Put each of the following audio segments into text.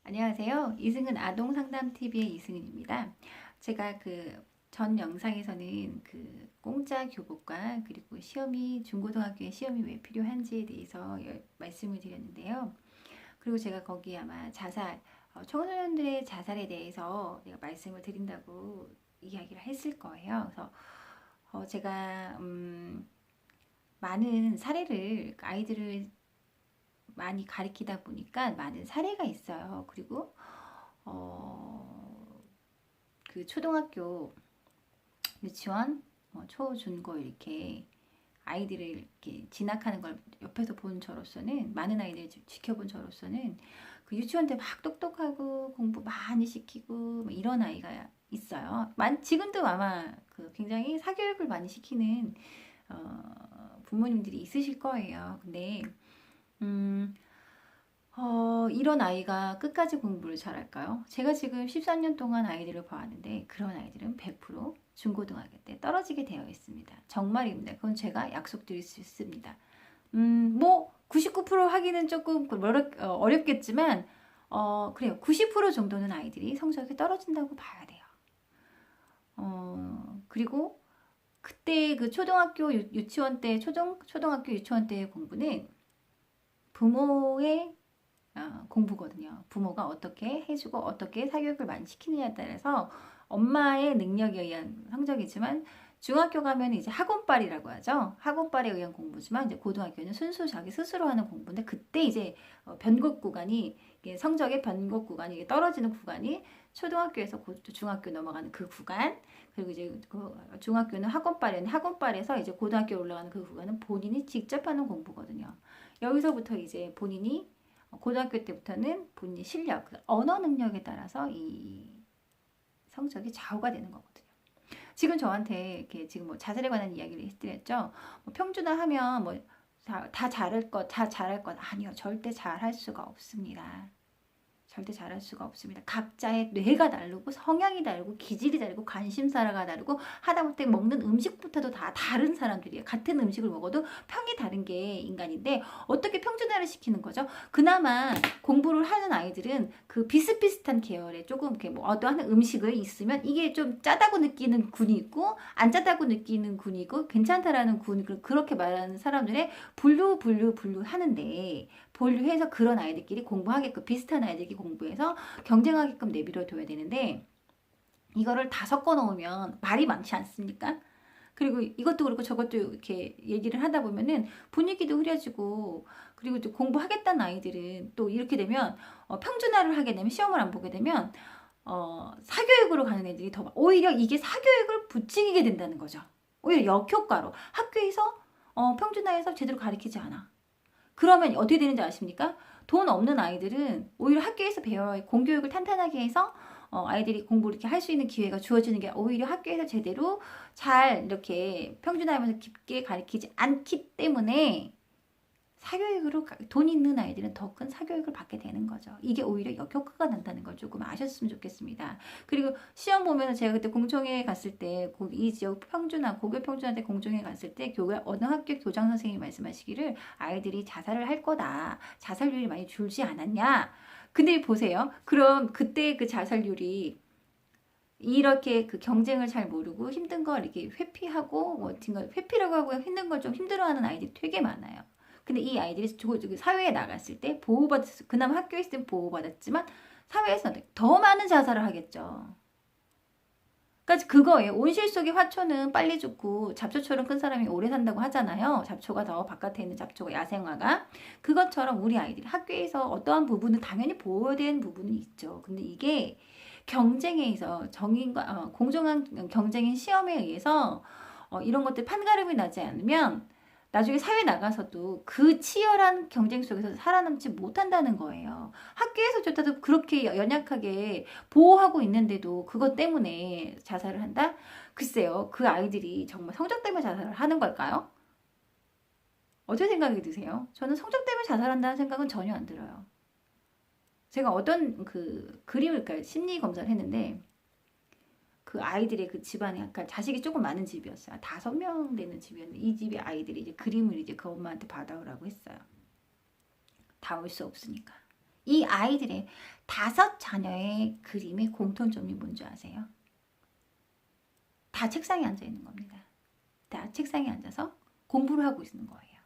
안녕하세요. 이승은 아동상담TV의 이승은입니다. 제가 전 영상에서는 공짜 교복과 그리고 중고등학교에 시험이 왜 필요한지에 대해서 말씀을 드렸는데요. 그리고 제가 거기 아마 청소년들의 자살에 대해서 내가 말씀을 드린다고 이야기를 했을 거예요. 그래서 제가 많은 사례를 아이들을 많이 가리키다 보니까 많은 사례가 있어요. 그리고 어, 초등학교, 유치원, 초, 중, 고 이렇게 아이들을 이렇게 진학하는 걸 옆에서 본 저로서는 많은 아이들을 지켜본 저로서는 유치원 때 막 똑똑하고 공부 많이 시키고 뭐 이런 아이가 있어요. 지금도 아마 굉장히 사교육을 많이 시키는 부모님들이 있으실 거예요. 근데 음, 이런 아이가 끝까지 공부를 잘할까요? 제가 지금 13년 동안 아이들을 봐왔는데 그런 아이들은 100% 중고등학교 때 떨어지게 되어 있습니다. 정말입니다. 그건 제가 약속드릴 수 있습니다. 뭐 99% 하기는 조금 어렵겠지만 그래요. 90% 정도는 아이들이 성적이 떨어진다고 봐야 돼요. 그리고 그때 초등학교 유치원 때 초등학교 유치원 때의 공부는 부모의 공부거든요. 부모가 어떻게 해주고 어떻게 사교육을 많이 시키느냐에 따라서 엄마의 능력에 의한 성적이지만 중학교 가면 이제 학원빨이라고 하죠. 학원빨에 의한 공부지만 이제 고등학교는 순수 자기 스스로 하는 공부인데 그때 이제 변곡 구간이 성적의 변곡 구간이 떨어지는 구간이 초등학교에서 중학교 넘어가는 그 구간 그리고 이제 중학교는 학원빨에서 이제 고등학교 올라가는 그 구간은 본인이 직접 하는 공부거든요. 여기서부터 이제 본인이 고등학교 때부터는 본인의 실력, 언어 능력에 따라서 이 성적이 좌우가 되는 거거든요. 지금 저한테 이렇게 지금 자살에 관한 이야기를 해드렸죠. 평준화 하면 다 잘할 것 아니요. 절대 잘할 수가 없습니다. 절대 잘할 수가 없습니다. 각자의 뇌가 다르고 성향이 다르고 기질이 다르고 관심사가 다르고 하다못해 먹는 음식부터도 다 다른 사람들이에요. 같은 음식을 먹어도 평이 다른 게 인간인데 어떻게 평준화를 시키는 거죠? 그나마 공부를 하는 아이들은 비슷비슷한 계열의 조금 이렇게 어떠한 음식을 있으면 이게 좀 짜다고 느끼는 군이 있고 안 짜다고 느끼는 군이 있고 괜찮다라는 군 그렇게 말하는 사람들의 분류 하는데 분류해서 그런 아이들끼리 공부하게끔 비슷한 아이들끼리 공부해서 경쟁하게끔 내버려 둬야 되는데 이거를 다 섞어 놓으면 말이 많지 않습니까? 그리고 이것도 그렇고 저것도 이렇게 얘기를 하다 보면은 분위기도 흐려지고 그리고 또 공부하겠다는 아이들은 또 이렇게 되면 평준화를 하게 되면 시험을 안 보게 되면 사교육으로 가는 애들이 오히려 이게 사교육을 부추기게 된다는 거죠. 오히려 역효과로 학교에서 평준화해서 제대로 가르치지 않아. 그러면 어떻게 되는지 아십니까? 돈 없는 아이들은 오히려 학교에서 배워야 공교육을 탄탄하게 해서 아이들이 공부를 이렇게 할 수 있는 기회가 주어지는 게 오히려 학교에서 제대로 잘 이렇게 평준화하면서 깊게 가르치지 않기 때문에 사교육으로 돈 있는 아이들은 더 큰 사교육을 받게 되는 거죠. 이게 오히려 역효과가 난다는 걸 조금 아셨으면 좋겠습니다. 그리고 시험 보면서 제가 그때 공청회 갔을 때 이 지역 고교 평준화 때 공청회 갔을 때 어느 학교 교장 선생님이 말씀하시기를 아이들이 자살을 할 거다. 자살률이 많이 줄지 않았냐. 근데 보세요. 그럼 그때 그 자살률이 이렇게 경쟁을 잘 모르고 힘든 걸 이렇게 회피하고 회피라고 하고 힘든 걸 좀 힘들어하는 아이들이 되게 많아요. 근데 이 아이들이 사회에 나갔을 때 그나마 학교에 있을 때 보호받았지만 사회에서는 더 많은 자살을 하겠죠. 그러니까 그거예요. 온실 속의 화초는 빨리 죽고 잡초처럼 큰 사람이 오래 산다고 하잖아요. 잡초가 더 바깥에 있는 잡초가 야생화가. 그것처럼 우리 아이들이 학교에서 어떠한 부분은 당연히 보호된 부분이 있죠. 근데 이게 경쟁에 의해서 공정한 경쟁인 시험에 의해서 이런 것들 판가름이 나지 않으면 나중에 사회 나가서도 그 치열한 경쟁 속에서 살아남지 못한다는 거예요. 학교에서조차도 그렇게 연약하게 보호하고 있는데도 그것 때문에 자살을 한다? 글쎄요, 그 아이들이 정말 성적 때문에 자살을 하는 걸까요? 어떻게 생각이 드세요? 저는 성적 때문에 자살한다는 생각은 전혀 안 들어요. 제가 어떤 그러니까 심리 검사를 했는데 그 아이들의 그 집안에 약간 자식이 조금 많은 집이었어요. 5명 되는 집이었는데 이 집의 아이들이 이제 그림을 이제 그 엄마한테 받아오라고 했어요. 다 올 수 없으니까. 이 아이들의 5자녀의 그림의 공통점이 뭔지 아세요? 다 책상에 앉아 있는 겁니다. 다 책상에 앉아서 공부를 하고 있는 거예요.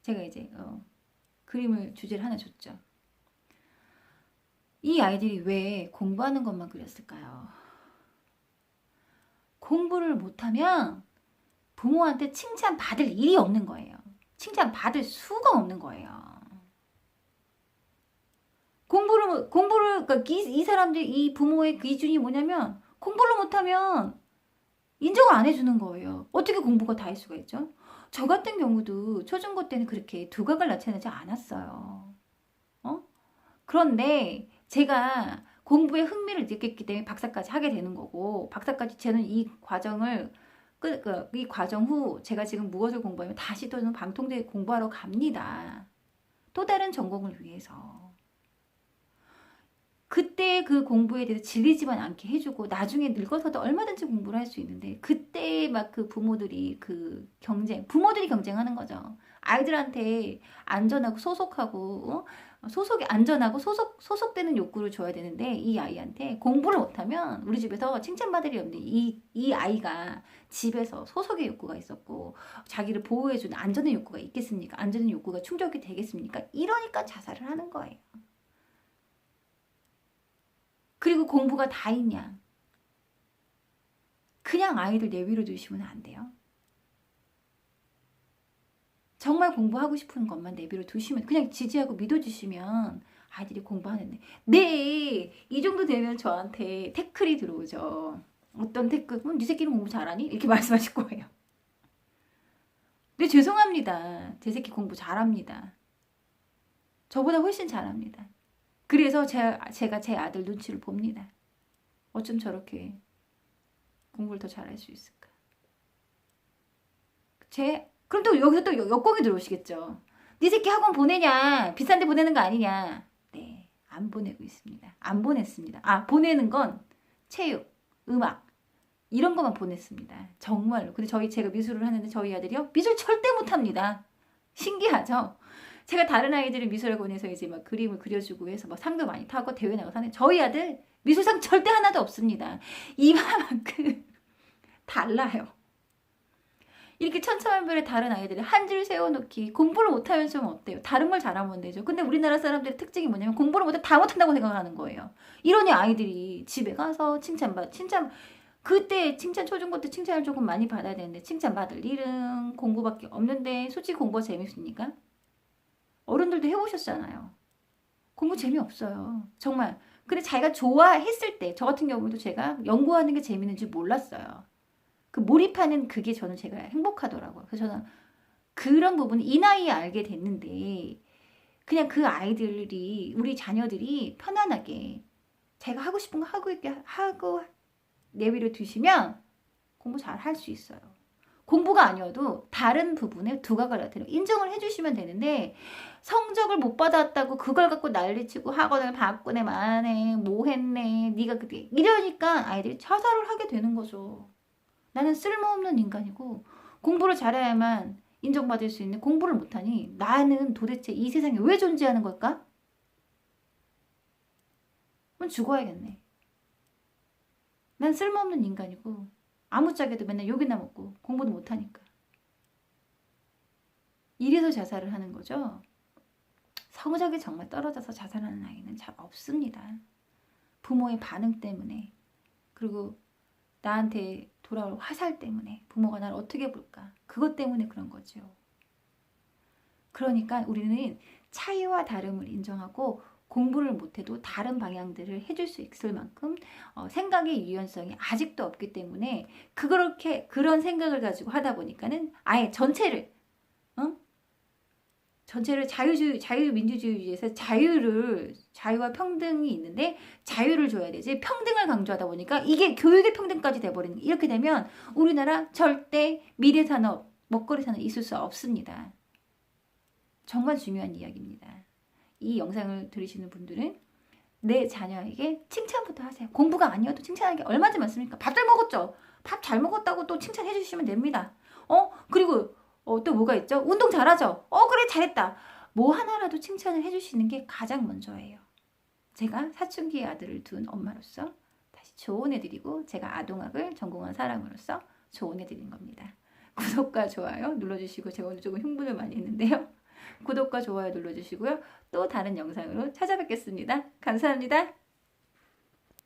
제가 이제 그림을 주제를 하나 줬죠. 이 아이들이 왜 공부하는 것만 그렸을까요? 공부를 못하면 부모한테 칭찬받을 일이 없는 거예요. 칭찬받을 수가 없는 거예요. 그러니까 이 사람들, 이 부모의 기준이 뭐냐면, 공부를 못하면 인정을 안 해주는 거예요. 어떻게 공부가 다 할 수가 있죠? 저 같은 경우도 초중고 때는 그렇게 두각을 나타내지 않았어요. 그런데 제가 공부에 흥미를 느꼈기 때문에 박사까지 하게 되는 거고, 박사까지 저는 이 과정을 이 과정 후 제가 지금 무엇을 공부하면 다시 또는 방통대 공부하러 갑니다. 또 다른 전공을 위해서. 그때 그 공부에 대해서 질리지만 않게 해주고 나중에 늙어서도 얼마든지 공부를 할 수 있는데, 그때 막 그 부모들이 그 부모들이 경쟁하는 거죠. 아이들한테 안전하고 소속하고 소속이 안전하고 소속되는 욕구를 줘야 되는데, 이 아이한테 공부를 못하면 우리 집에서 칭찬받을 일이 없는데, 이 아이가 집에서 소속의 욕구가 있었고 자기를 보호해주는 안전의 욕구가 있겠습니까? 안전의 욕구가 충족이 되겠습니까? 이러니까 자살을 하는 거예요. 그리고 공부가 다 있냐? 그냥 아이들 내비로 두시면 안 돼요. 정말 공부하고 싶은 것만 내비로 두시면, 그냥 지지하고 믿어주시면 아이들이 공부하는데, 네, 이 정도 되면 저한테 태클이 들어오죠. 어떤 태클? 네 새끼는 공부 잘하니? 이렇게 말씀하실 거예요. 네, 죄송합니다. 제 새끼 공부 잘합니다. 저보다 훨씬 잘합니다. 그래서 제가 제 아들 눈치를 봅니다. 어쩜 저렇게 공부를 더 잘할 수 있을까? 그럼 또 여기서 또 역공이 들어오시겠죠. 네 새끼 학원 보내냐? 비싼 데 보내는 거 아니냐? 네, 안 보내고 있습니다. 안 보냈습니다. 보내는 건 체육, 음악 이런 것만 보냈습니다. 정말로. 근데 제가 미술을 하는데 저희 아들이요? 미술 절대 못합니다. 신기하죠? 제가 다른 아이들을 미술학원에서 이제 막 그림을 그려주고 해서 막 상도 많이 타고 대회 나가서 하는, 저희 아들 미술상 절대 하나도 없습니다. 이만큼 달라요. 이렇게 천차만별의 다른 아이들이 한 줄 세워놓기, 공부를 못하면 좀 어때요? 다른 걸 잘하면 되죠. 근데 우리나라 사람들의 특징이 뭐냐면 공부를 못하면 다 못한다고 생각하는 거예요. 이러니 아이들이 집에 가서 그때 초중고 때 칭찬을 조금 많이 받아야 되는데, 칭찬받을 일은 공부밖에 없는데, 솔직히 공부가 재밌습니까? 어른들도 해보셨잖아요. 공부 재미없어요. 정말. 근데 자기가 좋아했을 때, 저 같은 경우도 제가 연구하는 게 재밌는지 몰랐어요. 그 몰입하는 그게 제가 행복하더라고요. 그래서 저는 그런 부분 이 나이에 알게 됐는데, 그냥 그 아이들이, 우리 자녀들이 편안하게 자기가 하고 싶은 거 하고 내비를 두시면 공부 잘 할 수 있어요. 공부가 아니어도 다른 부분에 두각을 나타내고 인정을 해주시면 되는데, 성적을 못 받았다고 그걸 갖고 난리치고 학원을 바꾸네 마네 뭐 했네 네가 그게 이러니까 아이들이 자살을 하게 되는 거죠. 나는 쓸모없는 인간이고 공부를 잘해야만 인정받을 수 있는, 공부를 못하니 나는 도대체 이 세상에 왜 존재하는 걸까? 그럼 죽어야겠네. 난 쓸모없는 인간이고 아무짝에도 맨날 욕이나 먹고 공부도 못하니까. 이래서 자살을 하는 거죠. 성적이 정말 떨어져서 자살하는 아이는 잘 없습니다. 부모의 반응 때문에, 그리고 나한테 돌아올 화살 때문에, 부모가 나를 어떻게 볼까, 그것 때문에 그런 거죠. 그러니까 우리는 차이와 다름을 인정하고 공부를 못해도 다른 방향들을 해줄 수 있을 만큼 생각의 유연성이 아직도 없기 때문에, 그런 생각을 가지고 하다 보니까는 아예 전체를 자유민주주의에서 자유와 평등이 있는데 자유를 줘야 되지 평등을 강조하다 보니까 이게 교육의 평등까지 돼버리는, 이렇게 되면 우리나라 절대 미래산업, 먹거리 산업 있을 수 없습니다. 정말 중요한 이야기입니다. 이 영상을 들으시는 분들은 내 자녀에게 칭찬부터 하세요. 공부가 아니어도 칭찬하는 게 얼마나 많습니까? 밥 잘 먹었죠? 밥 잘 먹었다고 또 칭찬해 주시면 됩니다. 그리고 또 뭐가 있죠? 운동 잘하죠? 그래 잘했다. 뭐 하나라도 칭찬을 해주시는 게 가장 먼저예요. 제가 사춘기의 아들을 둔 엄마로서 다시 조언해드리고 제가 아동학을 전공한 사람으로서 조언해드린 겁니다. 구독과 좋아요 눌러주시고 제가 오늘 조금 흥분을 많이 했는데요. 구독과 좋아요 눌러주시고요. 또 다른 영상으로 찾아뵙겠습니다. 감사합니다.